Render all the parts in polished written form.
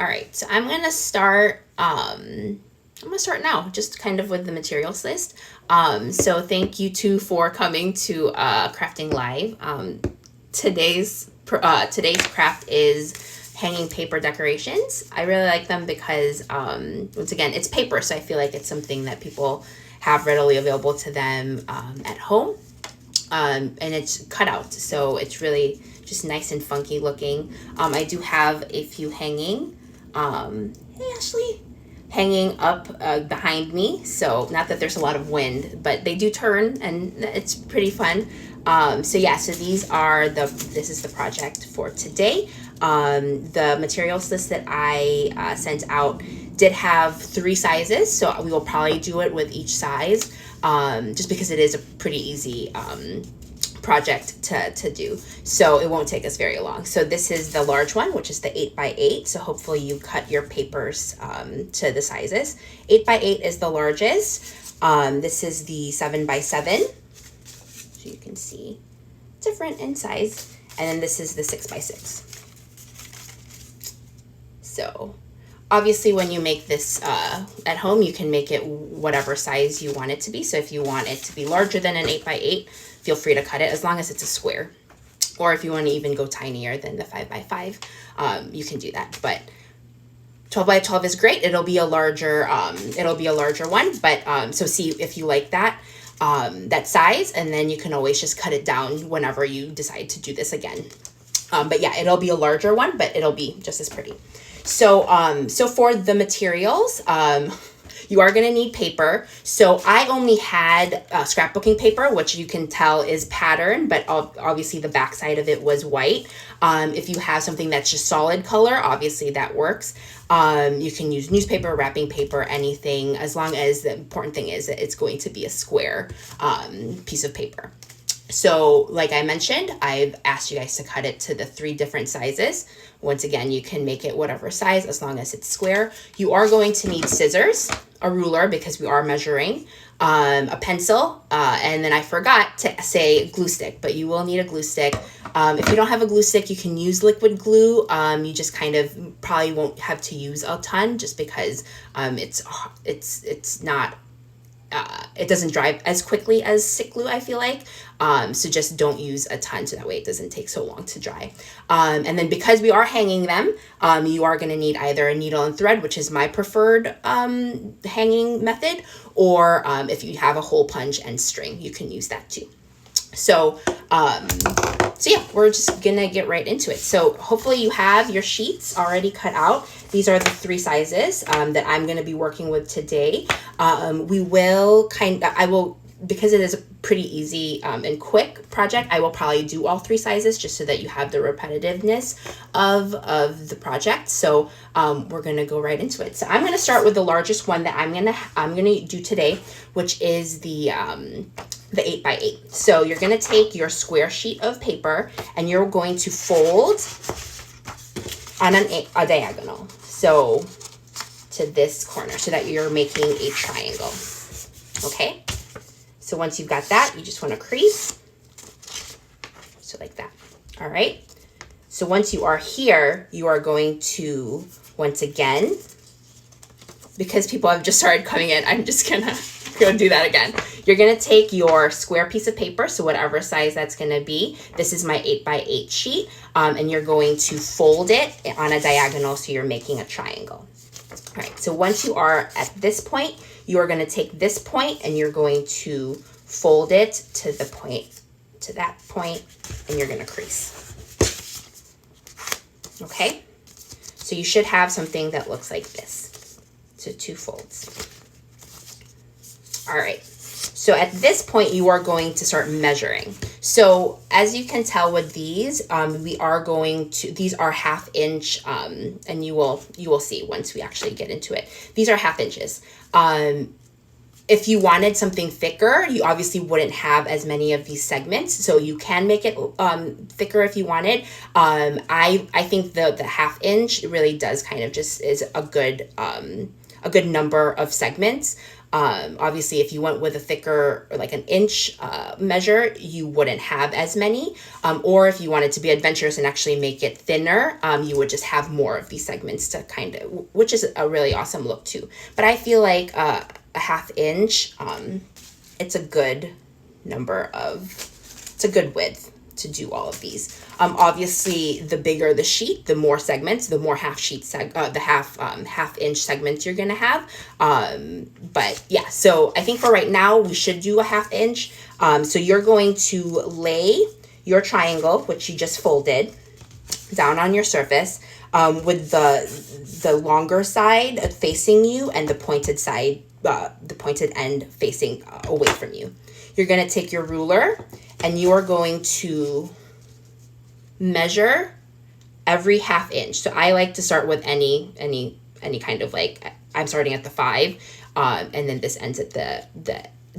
All right, so I'm gonna start. I'm gonna start now, just kind of with the materials list. So thank you two for coming to Crafting Live. Today's craft is hanging paper decorations. I really like them because once again, it's paper, so I feel like it's something that people have readily available to them at home. And it's cut out, so it's really just nice and funky looking. I do have a few hanging. Hey Ashley, hanging up behind me. So not that there's a lot of wind, but they do turn, and it's pretty fun. So yeah, so this is the project for today. The materials list that I sent out did have 3 sizes, so we will probably do it with each size, just because it is a pretty easy project to do, so it won't take us very long. So this is the large one, which is the 8x8. So hopefully you cut your papers to the sizes. 8x8 is the largest. This is the 7x7, so you can see different in size, and then this is the 6x6. So obviously when you make this at home, you can make it whatever size you want it to be. So if you want it to be larger than an 8x8, feel free to cut it, as long as it's a square. Or if you want to even go tinier than the 5x5, you can do that. But 12x12 is great. It'll be a larger one. But so see if you like that size, and then you can always just cut it down whenever you decide to do this again. But yeah, it'll be a larger one, but it'll be just as pretty. So so for the materials, you are going to need paper. So I only had scrapbooking paper, which you can tell is pattern, but obviously the back side of it was white. If you have something that's just solid color, obviously that works. You can use newspaper, wrapping paper, anything, as long as the important thing is that it's going to be a square piece of paper. So like I mentioned, I've asked you guys to cut it to the 3 different sizes. Once again, you can make it whatever size as long as it's square. You are going to need scissors, a ruler because we are measuring, a pencil, and then I forgot to say glue stick, but you will need a glue stick. If you don't have a glue stick, you can use liquid glue. You just kind of probably won't have to use a ton, just because it's not it doesn't dry as quickly as stick glue, I feel like. So just don't use a ton, so that way it doesn't take so long to dry. And then because we are hanging them, you are going to need either a needle and thread, which is my preferred hanging method, or if you have a hole punch and string, you can use that too. So yeah, we're just gonna get right into it. So hopefully you have your sheets already cut out. These are the 3 sizes that I'm gonna be working with today. I will, because it is a pretty easy and quick project, I will probably do all 3 sizes just so that you have the repetitiveness of the project. So we're gonna go right into it. So I'm gonna start with the largest one that I'm gonna do today, which is the 8x8. So you're going to take your square sheet of paper and you're going to fold on a diagonal. So to this corner, so that you're making a triangle. Okay. So once you've got that, you just want to crease. So like that. All right. So once you are here, you are going to, once again, because people have just started coming in, I'm just going to go do that again. You're going to take your square piece of paper, so whatever size that's going to be. This is my 8x8 sheet, and you're going to fold it on a diagonal, so you're making a triangle. All right, so once you are at this point, you are going to take this point and you're going to fold it to the point, to that point, and you're going to crease. Okay, so you should have something that looks like this. So 2 folds. All right. So at this point, you are going to start measuring. So as you can tell with these, these are 1/2 inch, and you will see once we actually get into it. These are 1/2 inches. If you wanted something thicker, you obviously wouldn't have as many of these segments, so you can make it thicker if you wanted. I think the 1/2 inch really does kind of just is a good number of segments. Obviously, if you went with a thicker, or like an inch measure, you wouldn't have as many. Or if you wanted to be adventurous and actually make it thinner, you would just have more of these segments to kind of, which is a really awesome look too. But I feel like a 1/2 inch, it's a good number of, it's a good width to do all of these. Obviously, the bigger the sheet, the more segments, the more half inch segments you're gonna have. But yeah, so I think for right now we should do a 1/2 inch. So you're going to lay your triangle, which you just folded, down on your surface, with the longer side facing you and the pointed side, the pointed end facing away from you. You're gonna take your ruler and you are going to measure every 1/2 inch. So I like to start with any kind of, like, I'm starting at the 5, and then this ends at the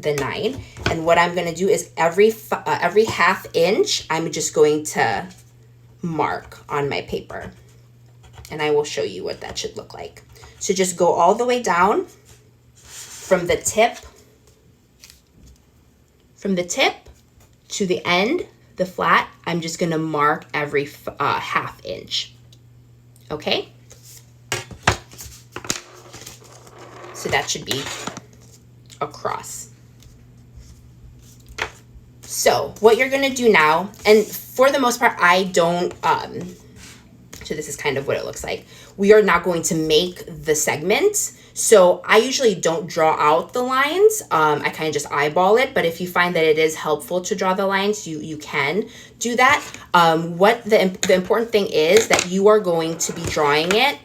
9. And what I'm gonna do is every 1/2 inch, I'm just going to mark on my paper, and I will show you what that should look like. So just go all the way down from the tip to the end, the flat. I'm just gonna mark every 1/2 inch. Okay? So that should be across. So what you're gonna do now, and for the most part, I don't, so this is kind of what it looks like. We are now going to make the segments. So I usually don't draw out the lines. I kind of just eyeball it, but if you find that it is helpful to draw the lines, you can do that. What the important thing is that you are going to be drawing it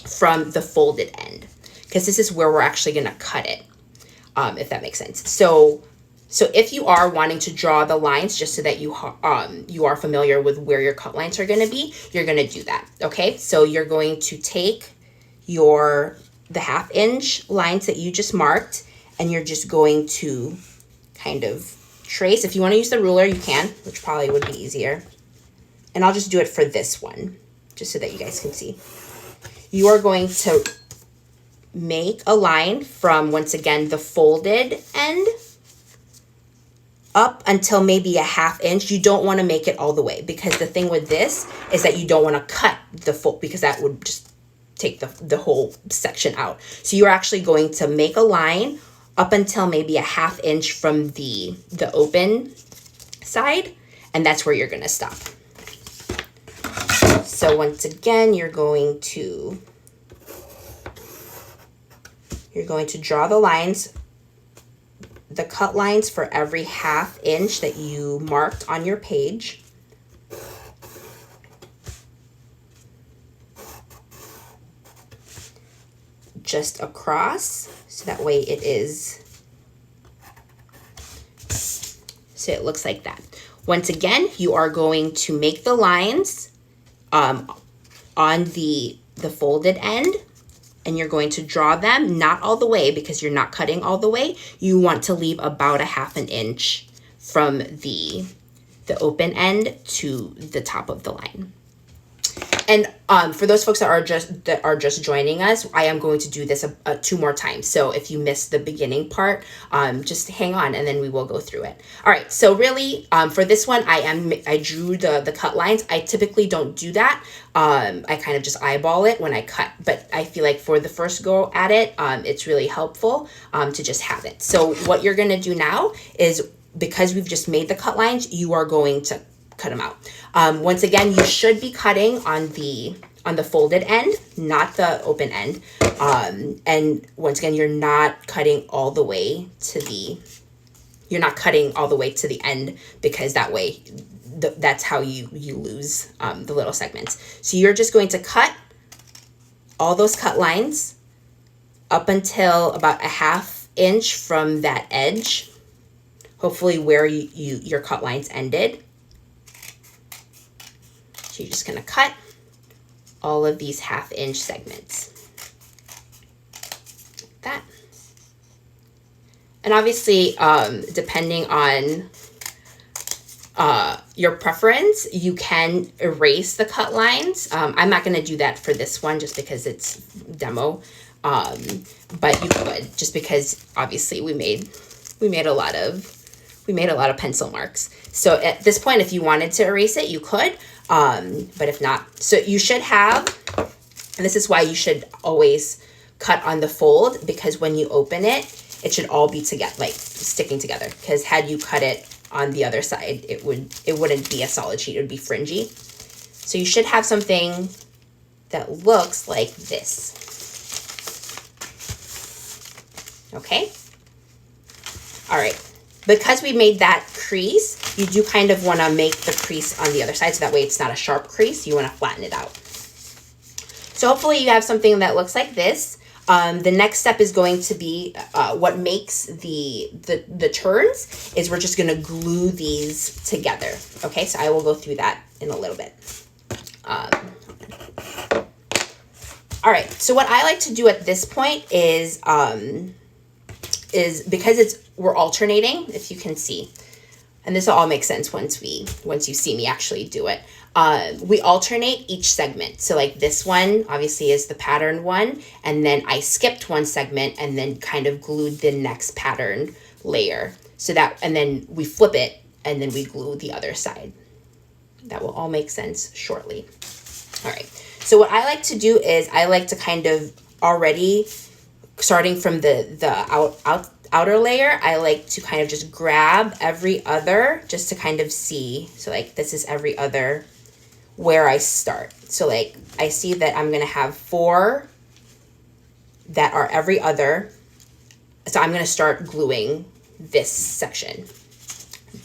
from the folded end, because this is where we're actually gonna cut it, if that makes sense. So if you are wanting to draw the lines just so that you are familiar with where your cut lines are gonna be, you're gonna do that, okay? So you're going to take the 1/2 inch lines that you just marked, and you're just going to kind of trace. If you want to use the ruler, you can, which probably would be easier. And I'll just do it for this one, just so that you guys can see. You are going to make a line from, once again, the folded end up until maybe a 1/2 inch. You don't want to make it all the way, because the thing with this is that you don't want to cut the fold, because that would just take the whole section out. So you're actually going to make a line up until maybe a 1/2 inch from the open side, and that's where you're going to stop. So once again, you're going to draw the lines, the cut lines for every 1/2 inch that you marked on your page. Just across, so that way so it looks like that. Once again, you are going to make the lines on the folded end, and you're going to draw them, not all the way, because you're not cutting all the way. You want to leave about a 1/2 inch from the open end to the top of the line. And for those folks that are just joining us, I am going to do this 2 more times. So if you missed the beginning part, just hang on, and then we will go through it. All right. So really, for this one, I drew the cut lines. I typically don't do that. I kind of just eyeball it when I cut. But I feel like for the first go at it, it's really helpful to just have it. So what you're gonna do now is, because we've just made the cut lines, you are going to cut them out. Once again, you should be cutting on the folded end, not the open end. And once again, you're not cutting all the way to the end, because that way, that's how you lose the little segments. So you're just going to cut all those cut lines up until about a 1/2 inch from that edge, hopefully where your cut lines ended. So you're just going to cut all of these 1/2 inch segments. Like that. And obviously, depending on your preference, you can erase the cut lines. I'm not going to do that for this one, just because it's demo. but you could, just because obviously we made a lot of pencil marks. So at this point, if you wanted to erase it, you could, but if not, so you should have, and this is why you should always cut on the fold, because when you open it, it should all be together, like sticking together, because had you cut it on the other side, it wouldn't be a solid sheet, it would be fringy. So you should have something that looks like this. Okay? All right. Because we made that crease, you do kind of want to make the crease on the other side, so that way it's not a sharp crease. You want to flatten it out. So hopefully you have something that looks like this. The next step is going to be what makes the turns is we're just going to glue these together. Okay, so I will go through that in a little bit. All right, so what I like to do at this point is because we're alternating, if you can see, and this will all make sense once you see me actually do it. We alternate each segment. So like this one obviously is the patterned one, and then I skipped one segment and then kind of glued the next pattern layer. So that, and then we flip it and then we glue the other side. That will all make sense shortly. All right. So what I like to do is I like to kind of already, starting from the outer layer, I like to kind of just grab every other just to kind of see. So like this is every other where I start. So like I see that I'm going to have 4 that are every other. So I'm going to start gluing this section.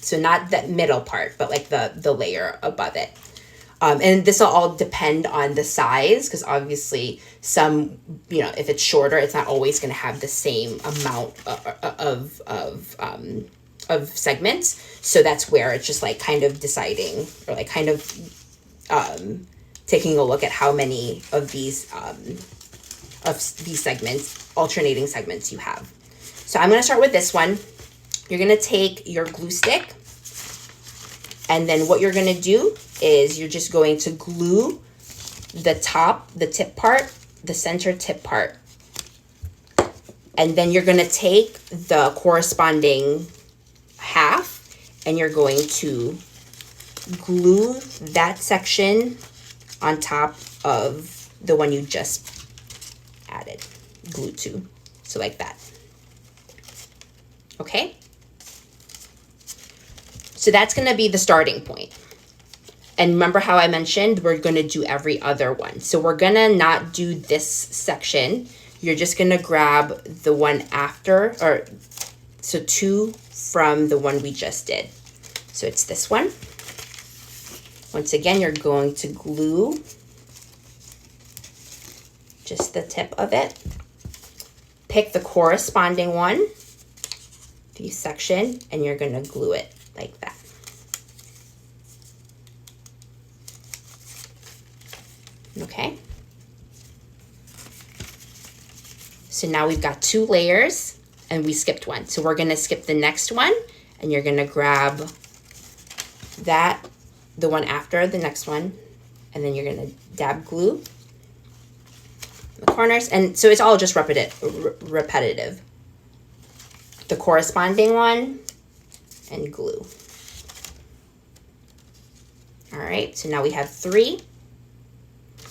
So not that middle part, but like the layer above it. And this will all depend on the size, because obviously some, if it's shorter, it's not always going to have the same amount of segments. So that's where it's just like kind of deciding, or like kind of taking a look at how many of these segments, alternating segments you have. So I'm going to start with this one. You're going to take your glue stick, and then what you're going to do is you're just going to glue the tip part, the center tip part. And then you're going to take the corresponding half and you're going to glue that section on top of the one you just added glue to. So like that. Okay? So that's going to be the starting point. And remember how I mentioned we're going to do every other one. So we're going to not do this section. You're just going to grab the one after, or so 2 from the one we just did. So it's this one. Once again, you're going to glue just the tip of it. Pick the corresponding one, the section, and you're going to glue it like that. Okay. So now we've got 2 layers and we skipped one. So we're going to skip the next one, and you're going to grab that, the one after the next one, and then you're going to dab glue the corners. And so it's all just repetitive. The corresponding one and glue. All right, so now we have 3.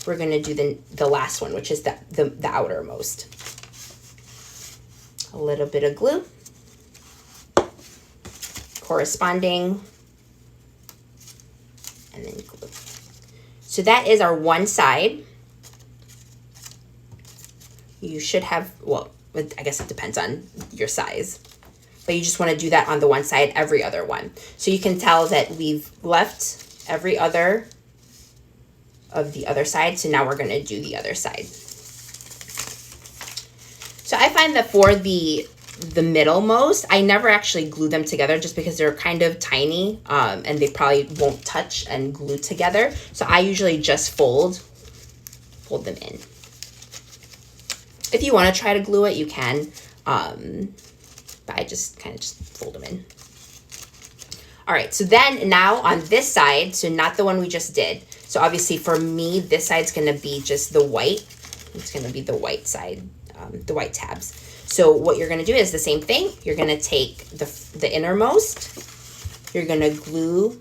We're going to do the last one, which is the outermost. A little bit of glue, corresponding, and then glue. So that is our one side. You should have, well, I guess it depends on your size, but you just want to do that on the one side, every other one. So you can tell that we've left every other of the other side. So now we're going to do the other side. So I find that for the middlemost, I never actually glue them together just because they're kind of tiny and they probably won't touch and glue together. So I usually just fold them in. If you want to try to glue it, you can, but I just kind of just fold them in. All right, so then now on this side, so not the one we just did. So obviously for me, this side's going to be just the white. It's going to be the white side. white tabs. So what you're going to do is the same thing. You're going to take the innermost, you're going to glue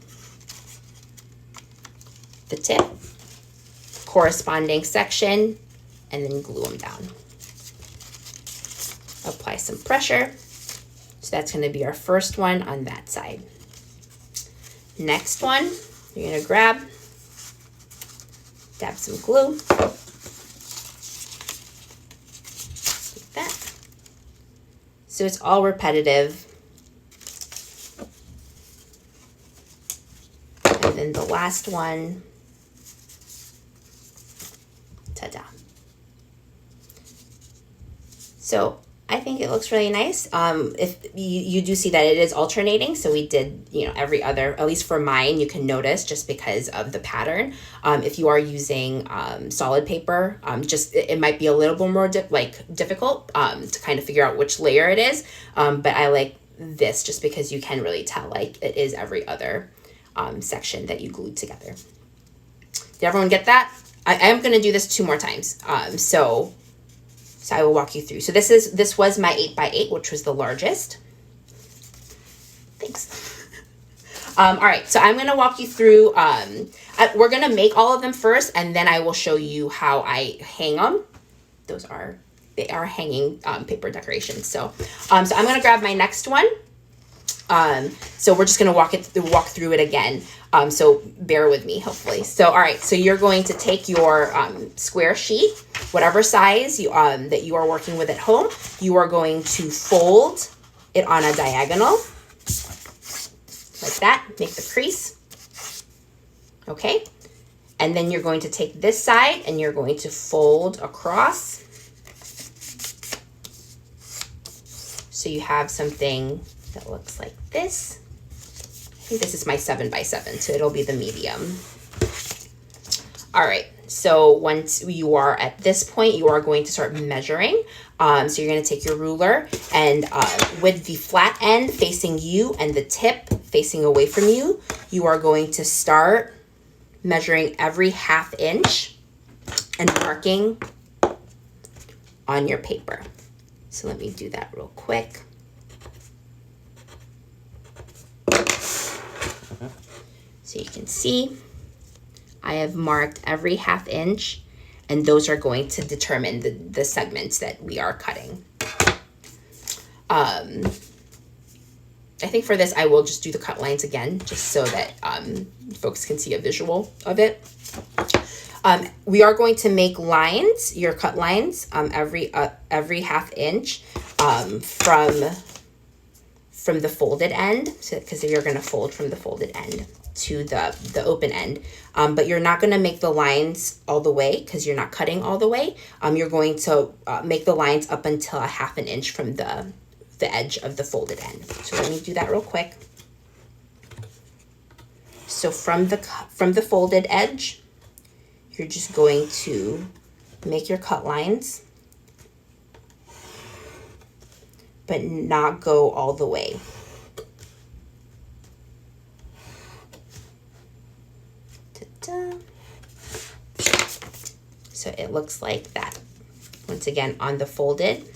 the tip, corresponding section, and then glue them down. Apply some pressure. So that's going to be our first one on that side. Next one, you're going to dab some glue. Like that. So it's all repetitive. And then the last one, ta-da. So I think it looks really nice. If you do see that it is alternating, so we did, every other, at least for mine, you can notice just because of the pattern. If you are using solid paper, it might be a little bit more difficult to kind of figure out which layer it is. But I like this just because you can really tell like it is every other section that you glued together. Did everyone get that? I am going to do this 2 more times. So I will walk you through. So this was my 8x8, which was the largest. Thanks. All right, so I'm going to walk you through. We're going to make all of them first, and then I will show you how I hang them. They are hanging paper decorations. So I'm going to grab my next one. So we're just going to walk through it again. So bear with me, hopefully. So, all right. So you're going to take your, square sheet, whatever size that you are working with at home. You are going to fold it on a diagonal like that, make the crease. Okay. And then you're going to take this side and you're going to fold across. So you have something that looks like this. I think this is my 7x7, so it'll be the medium. All right, so once you are at this point, you are going to start measuring. So you're going to take your ruler and with the flat end facing you and the tip facing away from you, you are going to start measuring every 1/2 inch and marking on your paper. So let me do that real quick. So you can see I have marked every 1/2 inch, and those are going to determine the segments that we are cutting. I think for this, I will just do the cut lines again, just so that folks can see a visual of it. We are going to make lines, your cut lines, every 1/2 inch from the folded end, because you're going to fold from the folded end to the open end. But you're not going to make the lines all the way because you're not cutting all the way. You're going to make the lines up until 1/2 inch from the edge of the folded end. So let me do that real quick. So from the folded edge, you're just going to make your cut lines, but not go all the way. Ta-da. So it looks like that. Once again, on the folded,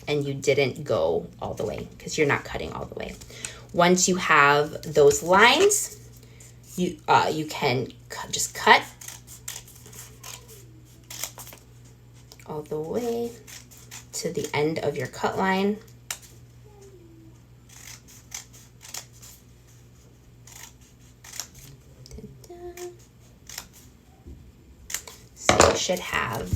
and you didn't go all the way because you're not cutting all the way. Once you have those lines, you can just cut all the way to the end of your cut line. So you should have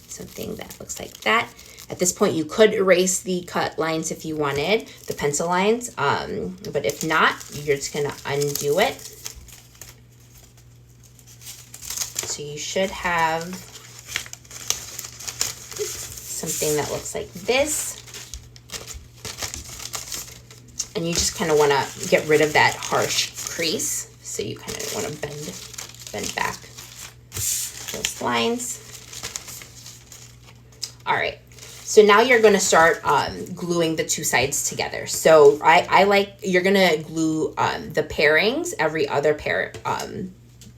something that looks like that. At this point, you could erase the cut lines if you wanted, the pencil lines, but if not, you're just gonna undo it. So you should have something that looks like this. And you just kind of want to get rid of that harsh crease. So you kind of want to bend back those lines. All right. So now you're going to start gluing the two sides together. So you're going to glue the pairings, every other pair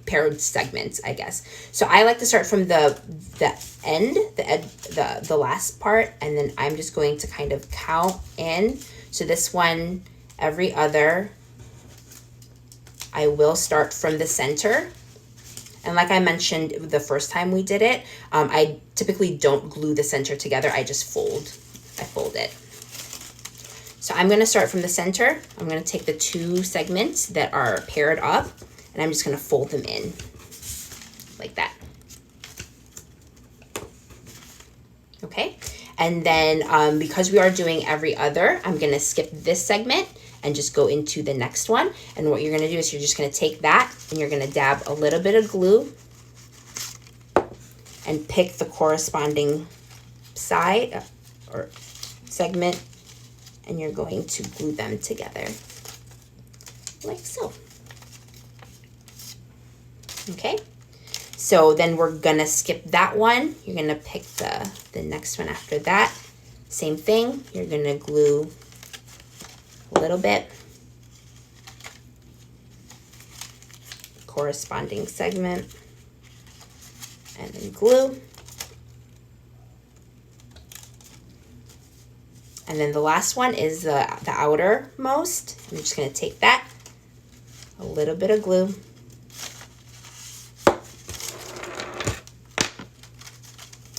paired segments, I guess. So I like to start from the end, the last part, and then I'm just going to kind of count in. So this one, every other, I will start from the center. And like I mentioned the first time we did it, I typically don't glue the center together. I just fold. I fold it. So I'm going to start from the center. I'm going to take the two segments that are paired up, and I'm just going to fold them in like that. Okay. And then because we are doing every other, I'm going to skip this segment and just go into the next one. And what you're going to do is you're just going to take that and you're going to dab a little bit of glue and pick the corresponding side or segment, and you're going to glue them together like so. Okay, so then we're gonna skip that one. You're gonna pick the next one after that. Same thing, you're gonna glue a little bit, corresponding segment, and then glue. And then the last one is the outermost. I'm just going to take that, a little bit of glue,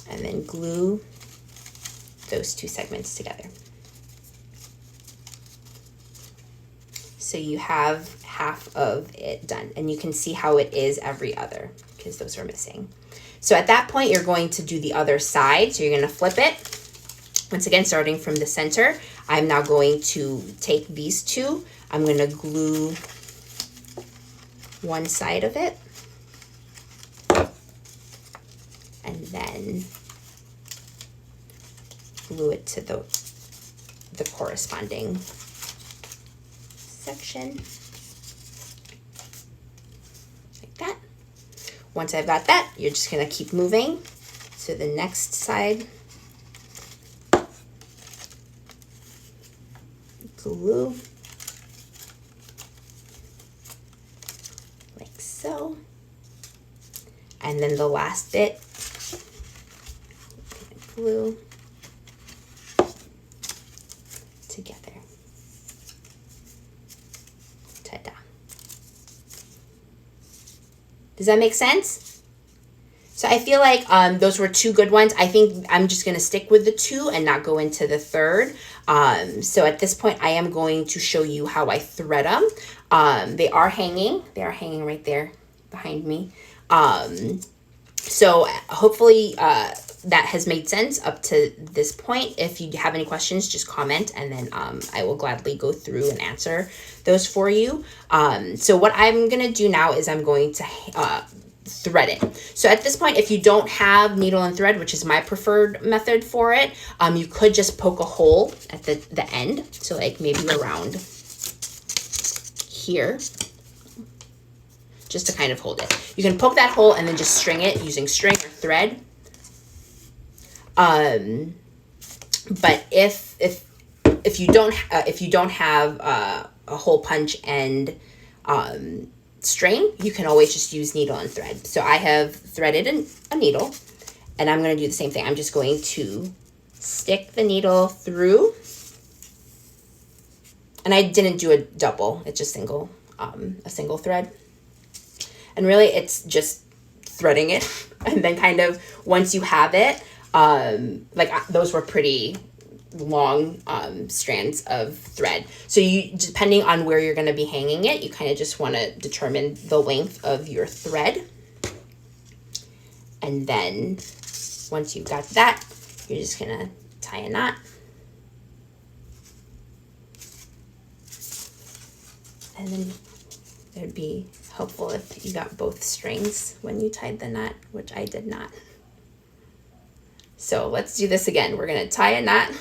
and then glue those two segments together. So you have half of it done, and you can see how it is every other because those are missing. So at that point, you're going to do the other side. So you're going to flip it. Once again, starting from the center, I'm now going to take these two. I'm going to glue one side of it, and then glue it to the corresponding section, like that. Once I've got that, you're just going to keep moving to the next side. Glue like so, and then the last bit, glue together. Ta-da! Does that make sense? So I feel like those were two good ones. I think I'm just going to stick with the two and not go into the third. So at this point, I am going to show you how I thread them. They are hanging. They are hanging right there behind me. So hopefully that has made sense up to this point. If you have any questions, just comment, and then I will gladly go through and answer those for you. So what I'm going to do now is I'm going to thread it. So at this point, if you don't have needle and thread, which is my preferred method for it, you could just poke a hole at the end. So like maybe around here, just to kind of hold it. You can poke that hole and then just string it using string or thread. But if you don't have a hole punch and string, you can always just use needle and thread. So I have threaded a needle, and I'm going to do the same thing. I'm just going to stick the needle through, and I didn't do a double, it's just a single thread. And really it's just threading it, and then kind of once you have it, like those were pretty long strands of thread. So you, depending on where you're going to be hanging it, you kind of just want to determine the length of your thread. And then once you've got that, you're just going to tie a knot. And then it would be helpful if you got both strings when you tied the knot, which I did not. So let's do this again. We're going to tie a knot.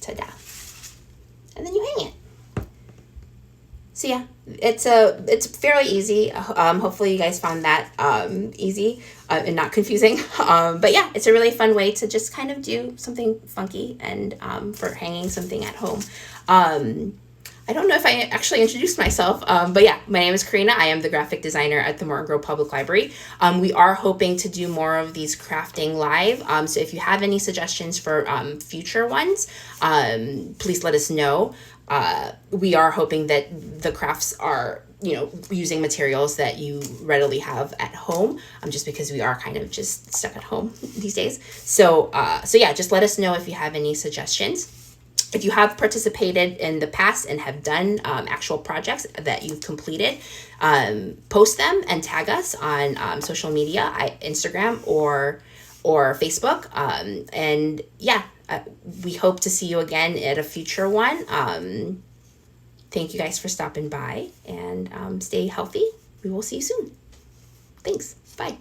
Ta-da. And then you hang it. So yeah, it's fairly easy. Hopefully you guys found that easy and not confusing. But yeah, it's a really fun way to just kind of do something funky and for hanging something at home. I don't know if I actually introduced myself, but yeah, my name is Karina. I am the graphic designer at the Morton Grove Public Library. We are hoping to do more of these crafting live. So if you have any suggestions for future ones, please let us know. We are hoping that the crafts are, using materials that you readily have at home, just because we are kind of just stuck at home these days. So yeah, just let us know if you have any suggestions. If you have participated in the past and have done actual projects that you've completed, post them and tag us on social media, Instagram or Facebook. And yeah, we hope to see you again at a future one. Thank you guys for stopping by, and stay healthy. We will see you soon. Thanks. Bye.